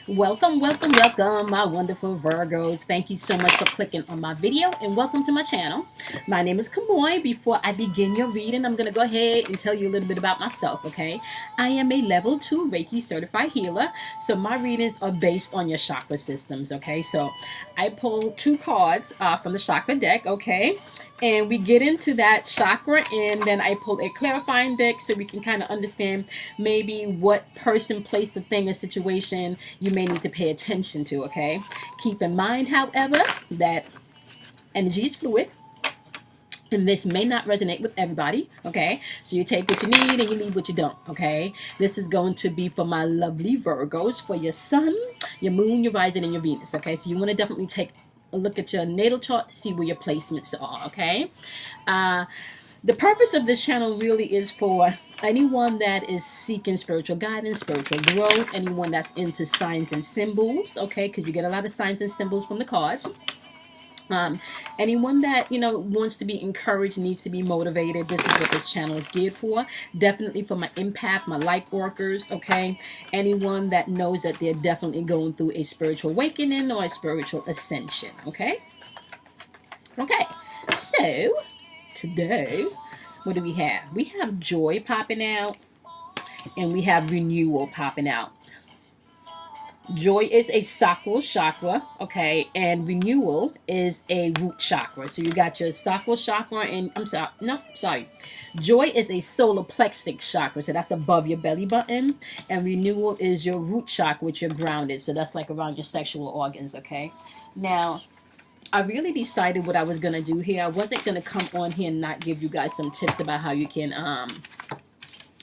Welcome, welcome, welcome, my wonderful Virgos. Thank you so much for clicking on my video and welcome to my channel. My name is Kamoy. Before I begin your reading, I'm going to go ahead and tell you a little bit about myself, okay? I am a level 2 Reiki certified healer, so my readings are based on your chakra systems, okay? So I pull two cards from the chakra deck, okay? And we get into that chakra, and then I pull a clarifying deck so we can kind of understand maybe what person, place, or thing, or situation you may need to pay attention to, okay? Keep in mind, however, that energy is fluid. And this may not resonate with everybody, okay? So you take what you need and you leave what you don't, okay? This is going to be for my lovely Virgos, for your sun, your moon, your rising, and your Venus, okay? So you want to definitely take a look at your natal chart to see where your placements are, okay? The purpose of this channel really is for anyone that is seeking spiritual guidance, spiritual growth, anyone that's into signs and symbols, okay? Because you get a lot of signs and symbols from the cards. Anyone that wants to be encouraged, needs to be motivated, this is what this channel is geared for. Definitely for my empath, my light workers, okay? Anyone that knows that they're definitely going through a spiritual awakening or a spiritual ascension, okay? Okay, so today, what do we have? We have joy popping out, and we have renewal popping out. Joy is a sacral chakra, okay, and renewal is a root chakra. So you got your sacral chakra, and sorry. Joy is a solar plexus chakra, so that's above your belly button, and renewal is your root chakra, which you're grounded. So that's like around your sexual organs, okay. Now, I really decided what I was gonna do here. I wasn't gonna come on here and not give you guys some tips about how you can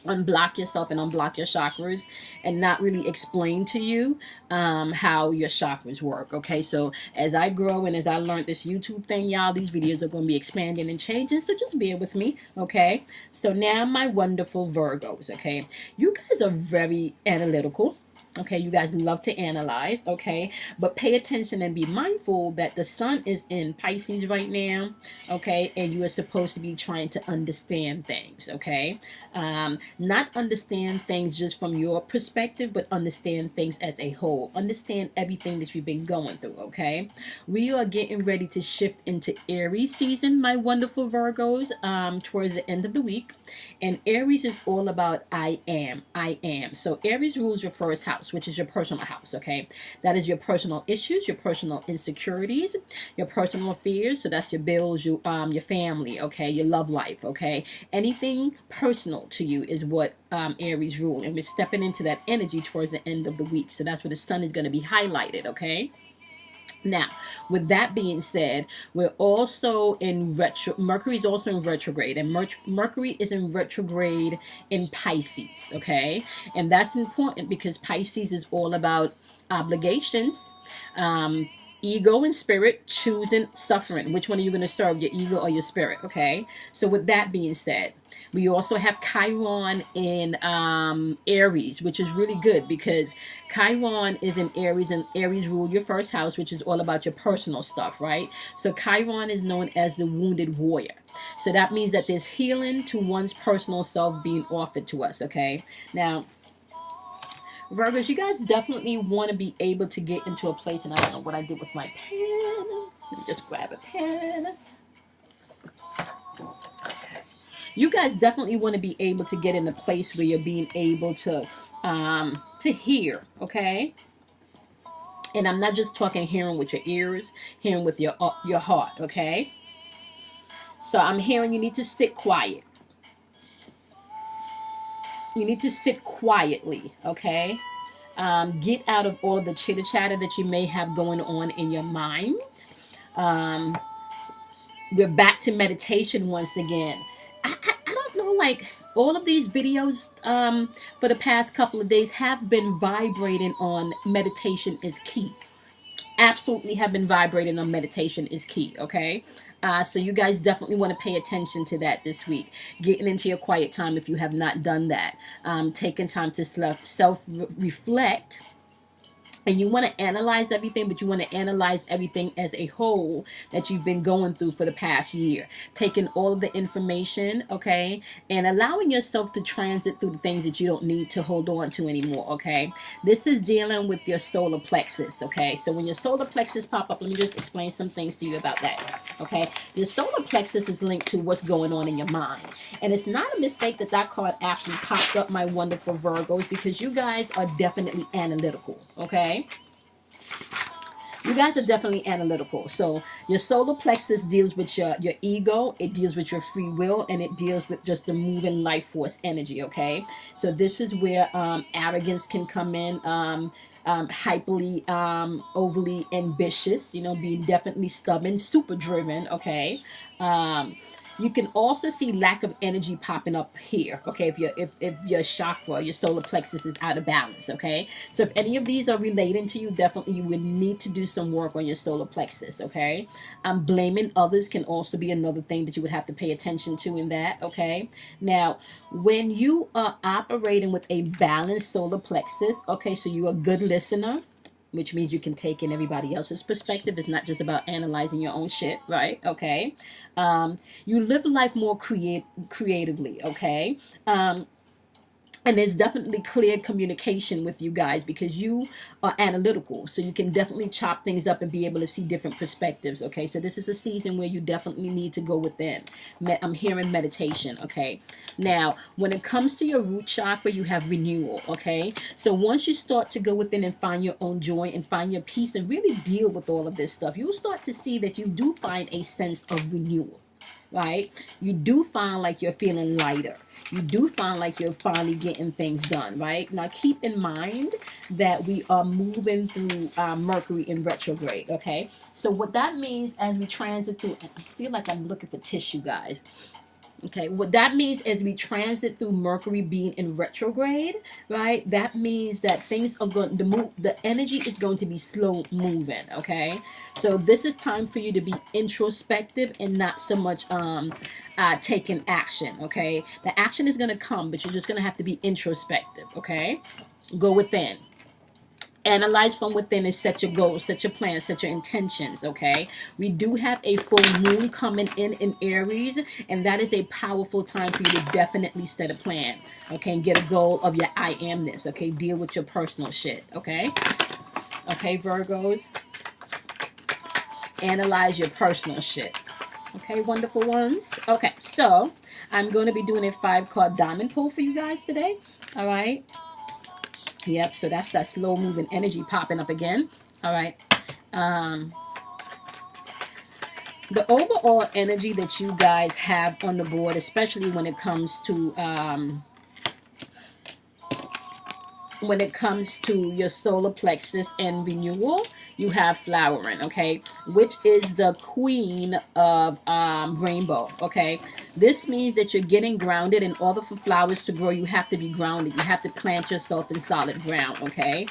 unblock yourself and unblock your chakras, and not really explain to you how your chakras work, okay? So as I grow and as I learned this YouTube thing, y'all, these videos are going to be expanding and changing, so just bear with me, okay? So now, my wonderful Virgos, okay, you guys are very analytical. Okay, you guys love to analyze, okay? But pay attention and be mindful that the sun is in Pisces right now, okay? And you are supposed to be trying to understand things, okay? Not understand things just from your perspective, but understand things as a whole. Understand everything that you've been going through, okay? We are getting ready to shift into Aries season, my wonderful Virgos, towards the end of the week. And Aries is all about I am. So Aries rules your first house, which is your personal house, okay? That is your personal issues, your personal insecurities, your personal fears. So that's your bills, your family, okay? Your love life, okay? Anything personal to you is what Aries rule. And we're stepping into that energy towards the end of the week. So that's where the sun is going to be highlighted, okay? Now, with that being said, we're also in Mercury is also in retrograde, and Mercury is in retrograde in Pisces, okay? And that's important because Pisces is all about obligations, ego and spirit, choosing suffering. Which one are you going to serve, your ego or your spirit, okay? So with that being said, we also have Chiron in Aries, which is really good because Chiron is in Aries, and Aries rule your first house, which is all about your personal stuff, right? So Chiron is known as the wounded warrior. So that means that there's healing to one's personal self being offered to us, okay? Now, Virgos, you guys definitely want to be able to get into a place, and I don't know what I did with my pen. Let me just grab a pen. Okay. You guys definitely want to be able to get in a place where you're being able to hear, okay? And I'm not just talking hearing with your ears, hearing with your heart, okay? So I'm hearing you need to sit quiet. You need to sit quietly, okay? Get out of all of the chitter chatter that you may have going on in your mind. We're back to meditation once again. I don't know, like, all of these videos for the past couple of days have been vibrating on meditation is key. Absolutely have been vibrating on meditation is key, okay? So you guys definitely want to pay attention to that this week. Getting into your quiet time if you have not done that. Taking time to self-reflect And you want to analyze everything, but you want to analyze everything as a whole that you've been going through for the past year. Taking all of the information, okay, and allowing yourself to transit through the things that you don't need to hold on to anymore, okay? This is dealing with your solar plexus, okay? So when your solar plexus pop up, let me just explain some things to you about that, okay? Your solar plexus is linked to what's going on in your mind. And it's not a mistake that that card actually popped up, my wonderful Virgos, because you guys are definitely analytical, okay? You guys are definitely analytical. So your solar plexus deals with your ego, it deals with your free will, and it deals with just the moving life force energy, okay? So this is where arrogance can come in, hyperly, overly ambitious, you know, being definitely stubborn, super driven, okay? You can also see lack of energy popping up here, okay, if your chakra, your solar plexus is out of balance, okay? So if any of these are relating to you, definitely you would need to do some work on your solar plexus, okay? Blaming others can also be another thing that you would have to pay attention to in that, okay? Now, when you are operating with a balanced solar plexus, okay, so you're a good listener, which means you can take in everybody else's perspective. It's not just about analyzing your own shit, right? Okay. You live life more creatively, okay? And there's definitely clear communication with you guys because you are analytical. So you can definitely chop things up and be able to see different perspectives, okay? So this is a season where you definitely need to go within. I'm hearing meditation, okay? Now, when it comes to your root chakra, you have renewal, okay? So once you start to go within and find your own joy and find your peace and really deal with all of this stuff, you'll start to see that you do find a sense of renewal, right? You do find like you're feeling lighter. You do find like you're finally getting things done, right? Now, keep in mind that we are moving through Mercury in retrograde, okay? So what that means as we transit through, and I feel like I'm looking for tissue, guys. Okay, what that means as we transit through Mercury being in retrograde, right? That means that things are going to move, the energy is going to be slow moving, okay? So this is time for you to be introspective and not so much taking action, okay? The action is going to come, but you're just going to have to be introspective, okay? Go within. Analyze from within and set your goals, set your plans, set your intentions, okay? We do have a full moon coming in Aries, and that is a powerful time for you to definitely set a plan, okay? And get a goal of your I amness, okay? Deal with your personal shit, okay? Okay, Virgos? Analyze your personal shit. Okay, wonderful ones. Okay, so I'm going to be doing a 5-card diamond pull for you guys today, all right? Yep, so that's that slow moving energy popping up again. All right. The overall energy that you guys have on the board, especially when it comes to your solar plexus and renewal, you have flowering, okay, which is the queen of rainbow, okay? This means that you're getting grounded. In order for flowers to grow, you have to be grounded. You have to plant yourself in solid ground, okay?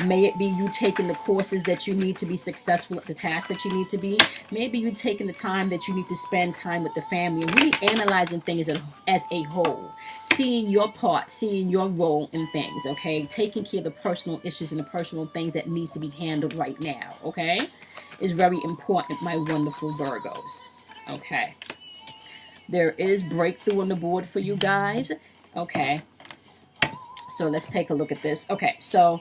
May it be you taking the courses that you need to be successful at the task that you need to be. Maybe you taking the time that you need to spend time with the family and really analyzing things as a whole. Seeing your part, seeing your role in things, okay? Taking care of the personal issues and the personal things that needs to be handled right now, okay? Is very important, my wonderful Virgos, okay? There is breakthrough on the board for you guys, okay? So let's take a look at this. Okay, so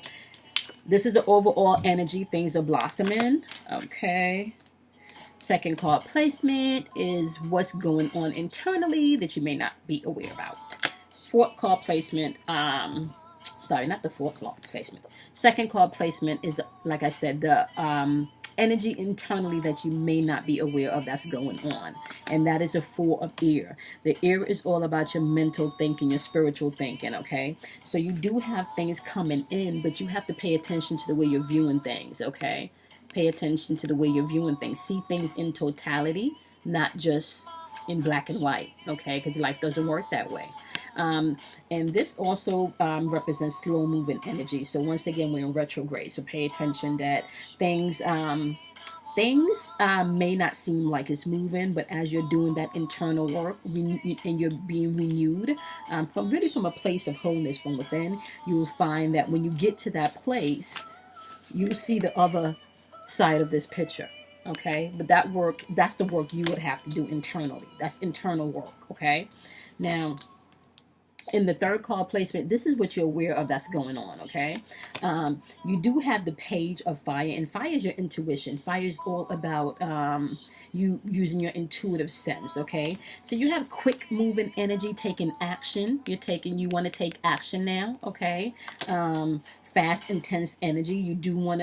this is the overall energy. Things are blossoming, okay? Second card placement is what's going on internally that you may not be aware about. Fourth card placement, sorry, not the fourth card placement. Second card placement is, like I said, the energy internally that you may not be aware of that's going on. And that is a 4 of air. The air is all about your mental thinking, your spiritual thinking, okay? So you do have things coming in, but you have to pay attention to the way you're viewing things, okay? Pay attention to the way you're viewing things. See things in totality, not just in black and white, okay? Because life doesn't work that way. And this also represents slow moving energy. So once again, we're in retrograde. So pay attention that things may not seem like it's moving, but as you're doing that internal work and you're being renewed from a place of wholeness from within, you will find that when you get to that place, you see the other side of this picture. Okay, but that's the work you would have to do internally. That's internal work. Okay, now in the third card placement, this is what you're aware of that's going on. Okay, you do have the page of fire, and fire is your intuition. Fire is all about you using your intuitive sense. Okay, so you have quick moving energy, taking action. You want to take action now. Okay, fast, intense energy. You do want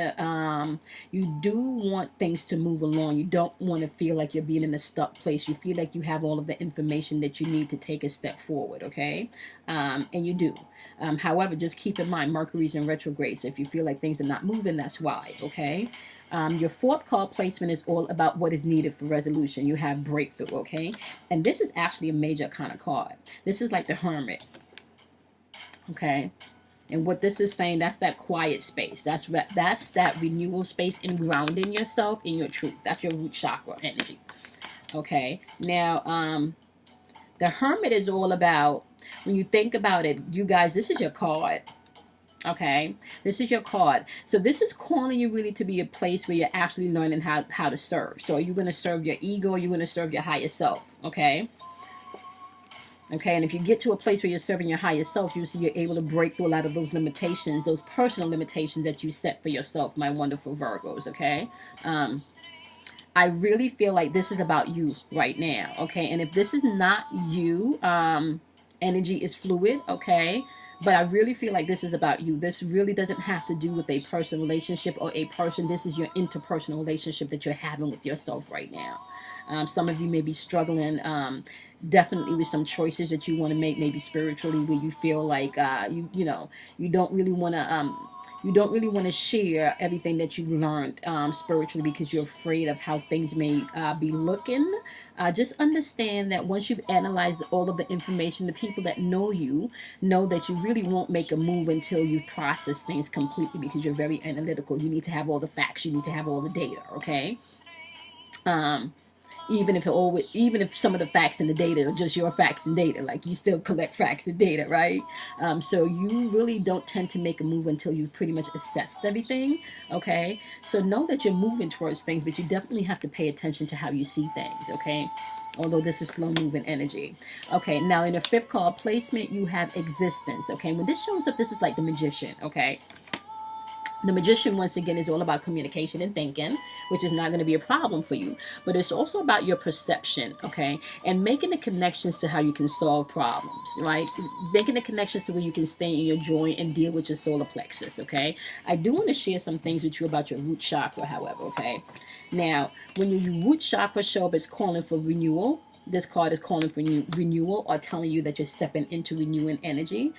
things to move along. You don't want to feel like you're being in a stuck place. You feel like you have all of the information that you need to take a step forward. Okay, and you do. However, just keep in mind Mercury's in retrograde. So if you feel like things are not moving, that's why. Okay. Your fourth card placement is all about what is needed for resolution. You have breakthrough. Okay, and this is actually a major kind of card. This is like the Hermit. Okay. And what this is saying, that's that quiet space. That's that renewal space and grounding yourself in your truth. That's your root chakra energy. Okay. Now, the Hermit is all about, when you think about it, you guys, this is your card. Okay. This is your card. So this is calling you really to be a place where you're actually learning how to serve. So are you going to serve your ego, or are you going to serve your higher self? Okay. Okay, and if you get to a place where you're serving your higher self, you see you're able to break through a lot of those limitations, those personal limitations that you set for yourself, my wonderful Virgos, okay? I really feel like this is about you right now, okay? And if this is not you, energy is fluid, okay? But I really feel like this is about you. This really doesn't have to do with a personal relationship or a person. This is your interpersonal relationship that you're having with yourself right now. Some of you may be struggling definitely with some choices that you want to make, maybe spiritually, where you feel like you don't really want to share everything that you've learned spiritually, because you're afraid of how things may be looking. Just understand that once you've analyzed all of the information, the people that know you know that you really won't make a move until you process things completely, because you're very analytical. You need to have all the facts. You need to have all the data, okay? Even if some of the facts and the data are just your facts and data, like you still collect facts and data, right? So you really don't tend to make a move until you've pretty much assessed everything, okay? So know that you're moving towards things, but you definitely have to pay attention to how you see things, okay? Although this is slow moving energy. Okay, now in the fifth card placement, you have existence, okay? When this shows up, this is like the Magician, okay? The Magician, once again, is all about communication and thinking, which is not going to be a problem for you. But it's also about your perception, okay? And making the connections to how you can solve problems, right? Making the connections to where you can stay in your joy and deal with your solar plexus, okay? I do want to share some things with you about your root chakra, however, okay? Now, when your root chakra show up, it's calling for renewal. This card is calling for renewal, or telling you that you're stepping into renewing energy.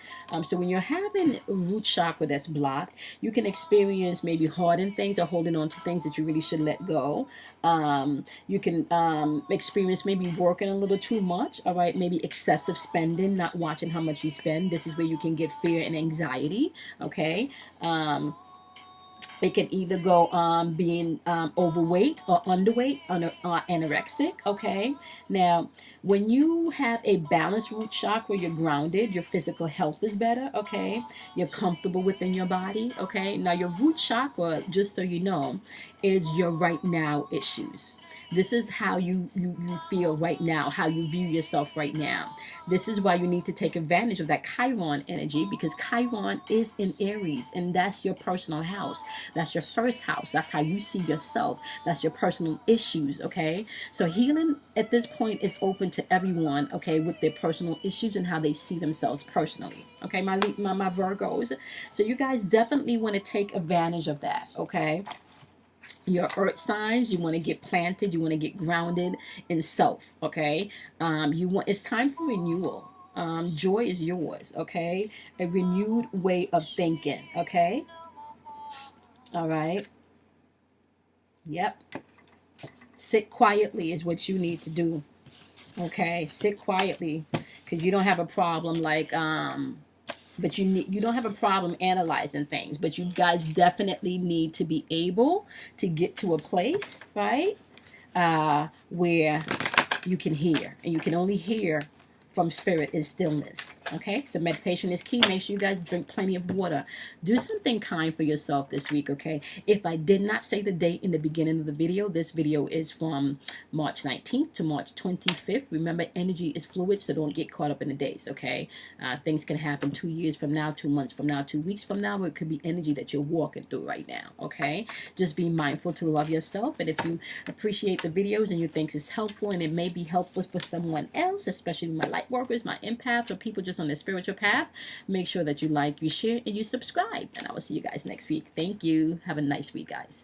So when you're having a root chakra that's blocked, you can experience maybe hoarding things or holding on to things that you really should let go. You can experience maybe working a little too much, all right? Maybe excessive spending, not watching how much you spend. This is where you can get fear and anxiety, okay? It can either go being overweight or underweight, anorexic, okay? Now, when you have a balanced root chakra, you're grounded, your physical health is better, okay? You're comfortable within your body, okay? Now, your root chakra, just so you know, is your right now issues. This is how you feel right now, how you view yourself right now. This is why you need to take advantage of that Chiron energy, because Chiron is in Aries, and that's your personal house. That's your first house. That's how you see yourself. That's your personal issues, okay? So healing at this point is open to everyone, okay, with their personal issues and how they see themselves personally, okay, my Virgos. So you guys definitely want to take advantage of that, okay? Your earth signs, you want to get planted, you want to get grounded in self, okay? It's time for renewal. Joy is yours, okay? A renewed way of thinking, okay? All right. Yep. Sit quietly is what you need to do, okay? Sit quietly, because you don't have a problem like but you don't have a problem analyzing things, but you guys definitely need to be able to get to a place, right, where you can hear, and you can only hear from spirit in stillness, Okay, so meditation is key. Make sure you guys drink plenty of water. Do something kind for yourself this week, okay? If I did not say the date in the beginning of the video, this video is from March 19th to March 25th. Remember, energy is fluid, so don't get caught up in the days, okay? Things can happen 2 years from now, 2 months from now, 2 weeks from now, or it could be energy that you're walking through right now, okay? Just be mindful to love yourself, and if you appreciate the videos and you think it's helpful and it may be helpful for someone else, especially my light workers, my empaths, or people just on their spiritual path, make sure that you like, you share, and you subscribe. And I will see you guys next week. Thank you. Have a nice week, guys.